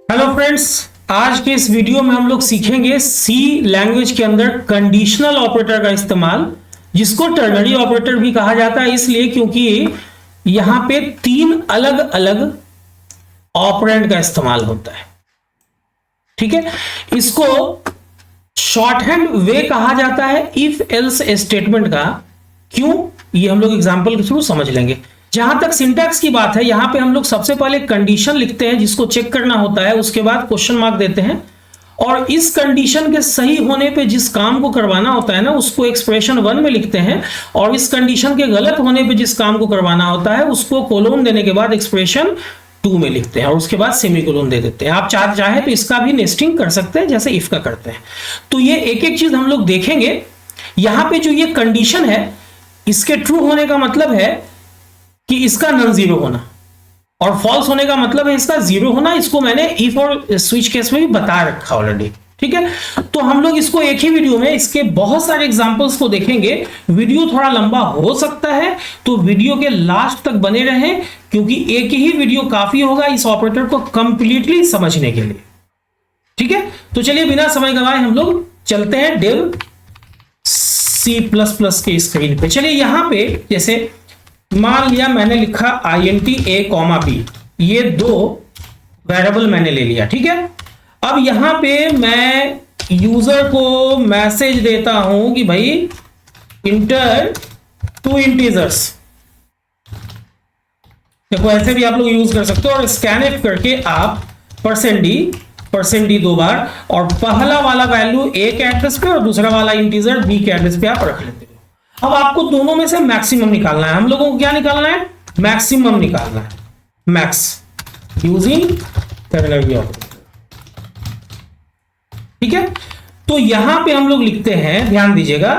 Hello friends, आज के इस वीडियो में हम लोग सीखेंगे सी लैंग्वेज के अंदर कंडीशनल ऑपरेटर का इस्तेमाल, जिसको टर्नरी ऑपरेटर भी कहा जाता है इसलिए क्योंकि यहां पे तीन अलग अलग ऑपरेंड का इस्तेमाल होता है। ठीक है, इसको शॉर्ट हैंड वे कहा जाता है इफ एल्स स्टेटमेंट का। क्यों, ये हम लोग एग्जांपल के थ्रू समझ लेंगे। जहां तक सिंटैक्स की बात है, यहां पे हम लोग सबसे पहले कंडीशन लिखते हैं जिसको चेक करना होता है, उसके बाद क्वेश्चन मार्क देते हैं और इस कंडीशन के सही होने पे जिस काम को करवाना होता है ना, उसको एक्सप्रेशन 1 में लिखते हैं और इस कंडीशन के गलत होने पे जिस काम को करवाना होता है उसको कोलोन देने के बाद एक्सप्रेशन 2 में लिखते हैं और उसके बाद सेमीकोलन दे देते हैं। आप चाहे तो इसका भी नेस्टिंग कर सकते हैं जैसे इफ का करते हैं। तो ये एक एक चीज हम लोग देखेंगे। यहां पे जो ये कंडीशन है, इसके ट्रू होने का मतलब है कि इसका नॉन जीरो होना और फॉल्स होने का मतलब है इसका जीरो होना। इसको मैंने इफ और स्विच केस में भी बता रखा ऑलरेडी। ठीक है, तो हम लोग इसको एक ही वीडियो में इसके बहुत सारे एग्जांपल्स को देखेंगे। वीडियो थोड़ा लंबा हो सकता है तो वीडियो के लास्ट तक बने रहें, क्योंकि एक ही वीडियो काफी होगा इस ऑपरेटर को कंप्लीटली समझने के लिए। ठीक है, तो चलिए बिना समय गवाए हम लोग चलते हैं डेव C++ के स्क्रीन पे। चलिए यहां पे जैसे मान लिया मैंने लिखा int a, b, ये दो वेरिएबल मैंने ले लिया। ठीक है, अब यहां पे मैं यूजर को मैसेज देता हूं कि भाई इंटर 2 इंटीजर्स। देखो ऐसे भी आप लोग यूज कर सकते हो और स्कैनफ करके आप %d 2 बार और पहला वाला वैल्यू a के एड्रेस पे और दूसरा वाला इंटीजर b के एड्रेस पे आप रख लेते हो। अब आपको दोनों में से मैक्सिमम निकालना है। हम लोगों को क्या निकालना है? मैक्सिमम निकालना है, मैक्स यूजिंग टर्नरी ऑपरेटर। ठीक है, तो यहां पे हम लोग लिखते हैं, ध्यान दीजिएगा,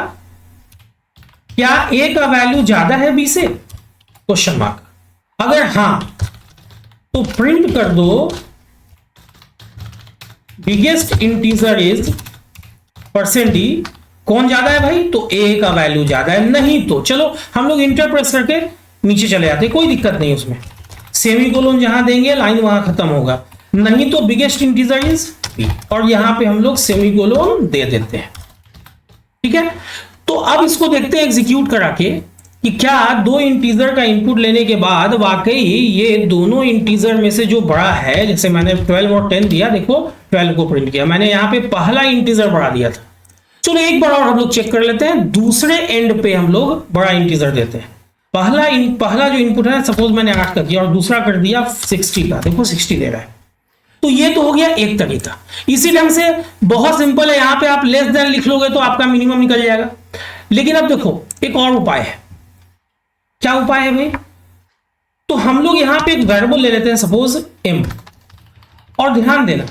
क्या a का वैल्यू ज्यादा है b से? Question mark. अगर हां तो प्रिंट कर दो बिगेस्ट इंटीजर इज %d। कौन ज्यादा है भाई? तो a का वैल्यू ज्यादा है। नहीं तो चलो हम लोग इंटर प्रेस करके नीचे चले जाते हैं, कोई दिक्कत नहीं उसमें। सेमीकोलन जहां देंगे लाइन वहां खत्म होगा। नहीं तो बिगेस्ट इंटीजर इज b और यहां पे हम लोग सेमीकोलन दे देते हैं। ठीक है, तो अब इसको देखते हैं एग्जीक्यूट करा के कि क्या दो इंटीजर का इनपुट लेने के बाद वाकई ये दोनों इंटीजर में से जो बड़ा है, जैसे मैंने 12 और 10 दिया, देखो 12 को प्रिंट किया मैंने, यहां पे पहला इंटीजर बढ़ा दिया था। चलो एक बार और हम लोग चेक कर लेते हैं। दूसरे एंड पे हम लोग बड़ा इंटीजर देते हैं। पहला जो इनपुट है सपोज मैंने 8 का दिया और दूसरा कर दिया 60 का, देखो 60 दे रहा है। तो ये तो हो गया एक तरीका। इसी ढंग से बहुत सिंपल है, यहां पे आप लेस देन लिख लोगे तो आपका मिनिमम निकल जाएगा। लेकिन अब देखो एक और उपाय है। क्या उपाय है भाई? तो हम लोग यहां पे एक वेरिएबल ले लेते हैं सपोज m और ध्यान देना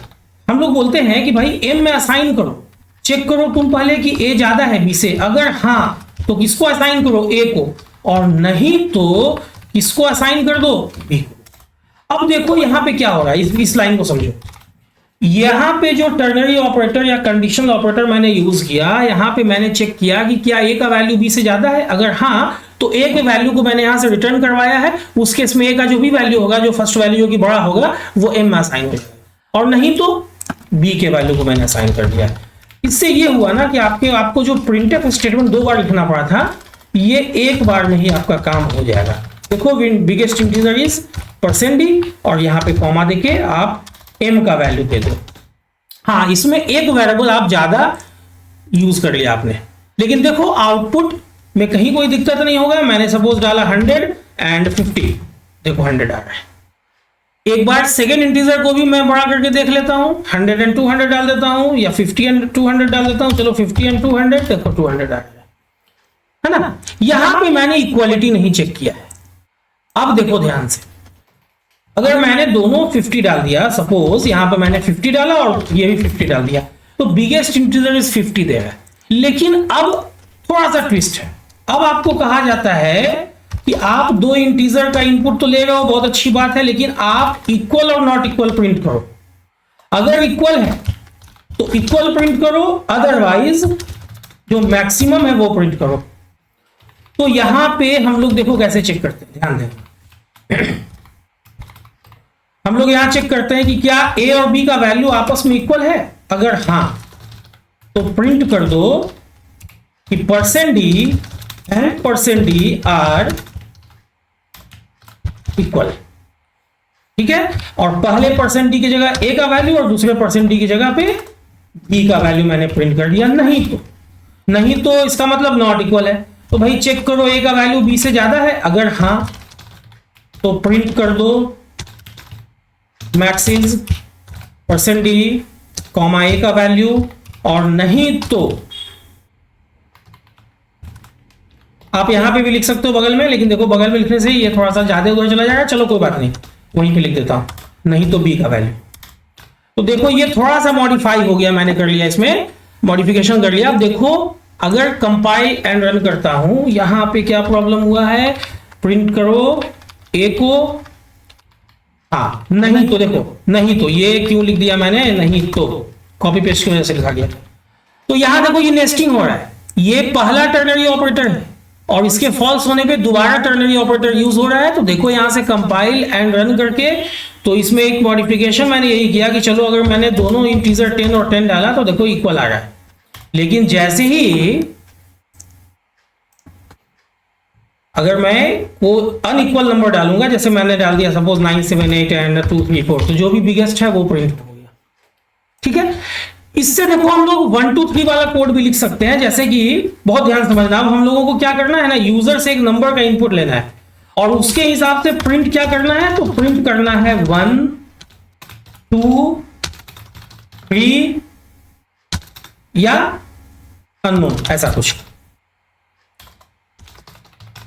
हम लोग बोलते हैं कि भाई m में असाइन करो, चेक करो तुम पहले कि a ज्यादा है b से। अगर हां तो किसको असाइन करो? a को, और नहीं तो किसको असाइन कर दो? b को। अब देखो यहां पे क्या हो रहा है, इस लाइन को समझो। यहां पे जो टर्नरी ऑपरेटर या कंडीशनल ऑपरेटर मैंने यूज किया, यहां पे मैंने चेक किया कि क्या a का वैल्यू b से ज्यादा है। अगर हां तो a के वैल्यू को मैंने यहां से रिटर्न करवाया है, उस केस में a का जो भी वैल्यू होगा, जो फर्स्ट वैल्यू जो कि बड़ा होगा, वो m में असाइन हो जाएगा। और नहीं तो b के वैल्यू को मैंने असाइन कर दिया। इससे ये हुआ ना कि आपको जो प्रिंटफ स्टेटमेंट 2 बार लिखना पड़ा था, ये एक बार में ही आपका काम हो जाएगा। देखो बिगेस्ट इंटीजर इज %d और यहां पे कॉमा देके आप m का वैल्यू दे दो। हाँ, इसमें एक वेरिएबल आप ज्यादा यूज कर लिया आपने, लेकिन देखो आउटपुट में कहीं कोई दिक्कत नहीं होगा। मैंने सपोज डाला 100 एंड 50, देखो 100 आ रहा है। एक बार सेकेंड इंटीजर को भी मैं बड़ा करके देख लेता हूं, 100 एंड 200 डाल देता हूं या 50 एंड 200 डाल देता हूं। चलो 50 एंड 200, देखो 200 आ रहा है ना। यहां पे मैंने इक्वालिटी नहीं चेक किया है। अब देखो ध्यान से, अगर मैंने दोनों 50 डाल दिया, सपोज यहां पे मैंने 50 डाला और ये भी 50 डाल दिया, तो बिगेस्ट इंटीजर इज 50 दे रहा है। लेकिन अब थोड़ा सा ट्विस्ट है। अब आपको कहा जाता है कि आप दो इंटीजर का इनपुट तो ले रहे हो, बहुत अच्छी बात है, लेकिन आप इक्वल और नॉट इक्वल प्रिंट करो। अगर इक्वल है तो इक्वल प्रिंट करो, अदरवाइज जो मैक्सिमम है वो प्रिंट करो। तो यहां पे हम लोग देखो कैसे चेक करते हैं, ध्यान दें। हम लोग यहां चेक करते हैं कि क्या ए और बी का वैल्यू आपस में इक्वल है। अगर हां तो प्रिंट कर दो कि %d and %d are equal. ठीक है, और पहले %d की जगह a का वैल्यू और दूसरे %d की जगह पे b का वैल्यू मैंने प्रिंट कर दिया। नहीं तो इसका मतलब नॉट इक्वल है। तो भाई चेक करो a का वैल्यू b से ज्यादा है। अगर हां तो प्रिंट कर दो max is %d comma a का वैल्यू, और नहीं तो आप यहां पे भी लिख सकते हो बगल में, लेकिन देखो बगल में लिखने से ये थोड़ा सा ज्यादा उधर चला जाएगा। चलो कोई बात नहीं, वहीं पे लिख देता हूं नहीं तो b का वैल्यू। तो देखो ये थोड़ा सा मॉडिफाई हो गया, मैंने कर लिया, इसमें मॉडिफिकेशन कर लिया। अब देखो अगर कंपाइल एंड रन करता हूं, यहां पे क्या प्रॉब्लम हुआ है, प्रिंट करो a को, नहीं तो देखो, नहीं तो ये क्यों लिख दिया मैंने, नहीं तो कॉपी पेस्ट की वजह से लिखा गया। तो यहां देखो ये नेस्टिंग हो रहा है, ये पहला टर्नरी ऑपरेटर है और इसके फॉल्स होने पे दोबारा टर्नरी ऑपरेटर यूज हो रहा है। तो देखो यहां से कंपाइल एंड रन करके, तो इसमें एक मॉडिफिकेशन मैंने यही किया कि चलो अगर मैंने दोनों इंटीजर 10 और 10 डाला तो देखो इक्वल आ रहा है। लेकिन जैसे ही अगर मैं वो अनइक्वल नंबर डालूंगा, जैसे मैंने डाल दिया सपोज 9 7 8 एंड 2 3 4, तो जो भी बिगेस्ट है वो प्रिंट हो गया। ठीक है, इससे देखो हम लोग 1 2 3 वाला कोड भी लिख सकते हैं। जैसे कि बहुत ध्यान समझना, अब हम लोगों को क्या करना है ना, यूजर से एक नंबर का इनपुट लेना है और उसके हिसाब से प्रिंट क्या करना है, तो प्रिंट करना है 1 2 3 या अननोन, ऐसा कुछ।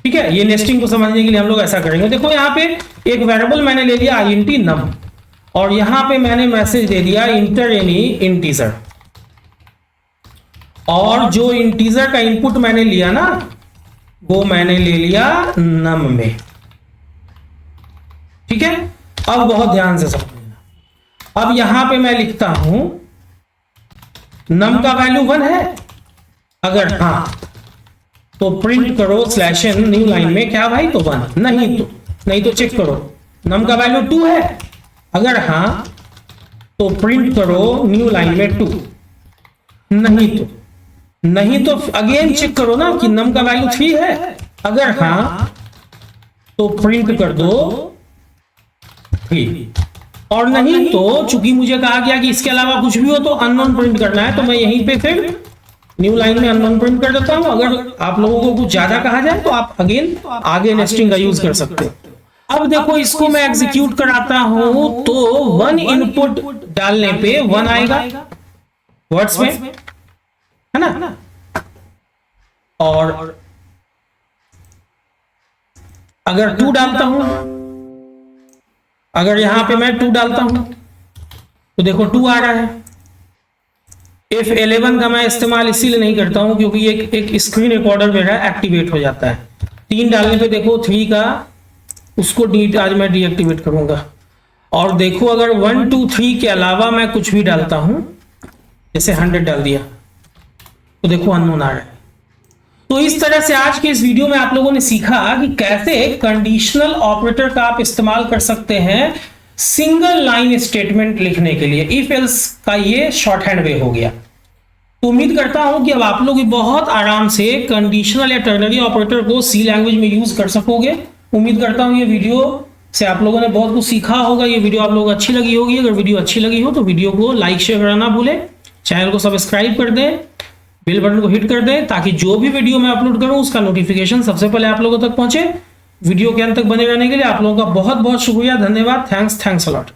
ठीक है, ये नेस्टिंग को समझने के लिए हम लोग ऐसा करेंगे। देखो यहां पे एक वेरिएबल मैंने ले लिया int num, और यहां पे मैंने मैसेज दे दिया इंटर एनी इंटीजर, और जो इंटीजर का इनपुट मैंने लिया ना वो मैंने ले लिया num में। ठीक है, अब बहुत ध्यान से समझना। अब यहां पे मैं लिखता हूं num का वैल्यू 1 है। अगर हां तो प्रिंट करो /n न्यू लाइन में क्या भाई, तो 1। नहीं तो चेक करो num का वैल्यू 2 है। अगर हां तो प्रिंट करो न्यू लाइन में 2। नहीं तो अगेन चेक करो ना कि num का वैल्यू 3 है। अगर हां तो प्रिंट कर दो 3, और नहीं तो चूंकि मुझे कहा गया कि इसके अलावा कुछ भी हो तो अननोन प्रिंट करना है, तो मैं यहीं पे फिर न्यू लाइन में अननोन प्रिंट कर देता हूं। अगर आप लोगों को कुछ ज्यादा कहा जाए तो आप अगेन आगे नेस्टिंग का यूज कर सकते हो। अब देखो इसको मैं एग्जीक्यूट कराता हूं तो 1 इनपुट डालने पे 1 आएगा वर्ड्स में, है ना, और अगर 2 डालता हूं, अगर यहां पे मैं 2 डालता हूं तो देखो 2 आ रहा है। F11 का मैं इस्तेमाल इसीलिए नहीं करता हूं क्योंकि ये एक स्क्रीन रिकॉर्डर मेरा एक्टिवेट हो जाता है। 3 डालने पे देखो 3 का, उसको आज मैं डीएक्टिवेट करूंगा। और देखो अगर 1 2 3 के अलावा मैं कुछ भी डालता हूं, जैसे 100 डाल दिया, तो देखो अननोन आ रहा है। तो इस तरह से आज के इस वीडियो में आप लोगों ने सीखा कि कैसे कंडीशनल ऑपरेटर का आप इस्तेमाल कर सकते हैं सिंगल लाइन स्टेटमेंट लिखने के लिए। इफ एल्स का ये शॉर्ट हैंड वे हो गया। तो उम्मीद करता हूं कि अब आप लोग बहुत आराम से कंडीशनल या टर्नरी ऑपरेटर को सी लैंग्वेज में यूज कर सकोगे। उम्मीद करता हूं ये वीडियो से आप लोगों ने बहुत कुछ सीखा होगा। ये वीडियो आप लोगों को अच्छी लगी होगी। अगर वीडियो अच्छी लगी हो तो वीडियो को लाइक शेयर करना ना भूलें, चैनल को सब्सक्राइब कर दें, बेल बटन को हिट कर दें ताकि जो भी वीडियो मैं अपलोड करूं उसका नोटिफिकेशन सबसे पहले आप लोगों तक पहुंचे। वीडियो के अंत तक बने रहने के लिए आप लोगों का बहुत बहुत शुक्रिया, धन्यवाद, थैंक्स अ लॉट।